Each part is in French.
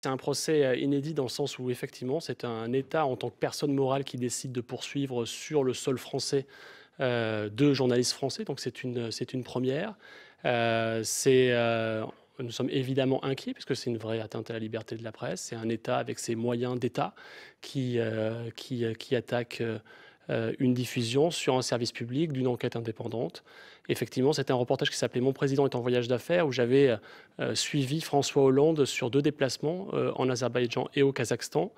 C'est un procès inédit dans le sens où effectivement c'est un État en tant que personne morale qui décide de poursuivre sur le sol français 2 journalistes français, donc c'est une première. Nous sommes évidemment inquiets parce que c'est une vraie atteinte à la liberté de la presse. C'est un État avec ses moyens d'État qui attaque une diffusion sur un service public d'une enquête indépendante. Effectivement, c'était un reportage qui s'appelait Mon président est en voyage d'affaires où j'avais suivi François Hollande sur 2 déplacements en Azerbaïdjan et au Kazakhstan.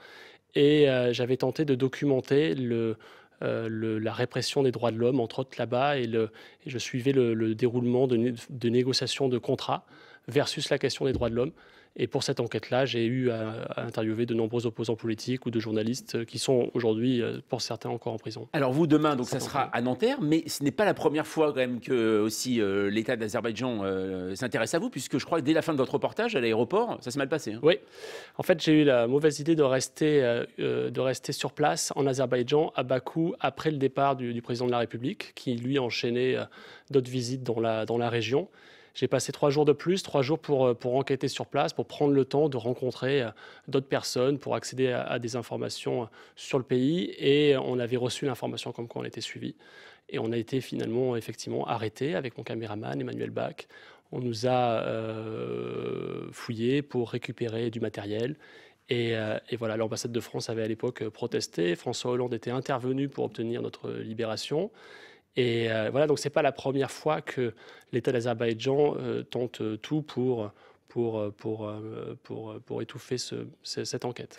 Et j'avais tenté de documenter la répression des droits de l'homme, entre autres là-bas, et je suivais le déroulement de négociations de contrats versus la question des droits de l'homme. Et pour cette enquête-là, j'ai eu à interviewer de nombreux opposants politiques ou de journalistes qui sont aujourd'hui, pour certains, encore en prison. Alors vous, demain, donc ça Certains sera prisons. à Nanterre, mais ce n'est pas la première fois quand même que aussi l'État d'Azerbaïdjan s'intéresse à vous, puisque je crois que dès la fin de votre reportage à l'aéroport, ça s'est mal passé, hein. Oui, en fait, j'ai eu la mauvaise idée de rester sur place en Azerbaïdjan, à Bakou, après le départ du président de la République, qui lui enchaînait d'autres visites dans la région. J'ai passé 3 jours de plus, 3 jours pour enquêter sur place, pour prendre le temps de rencontrer d'autres personnes, pour accéder à des informations sur le pays. Et on avait reçu l'information comme quoi on était suivi. Et on a été finalement, effectivement, arrêtés avec mon caméraman, Emmanuel Bach. On nous a fouillés pour récupérer du matériel. Et voilà, l'ambassade de France avait à l'époque protesté. François Hollande était intervenu pour obtenir notre libération. Et voilà, donc c'est pas la première fois que l'État d'Azerbaïdjan tente tout pour étouffer cette enquête.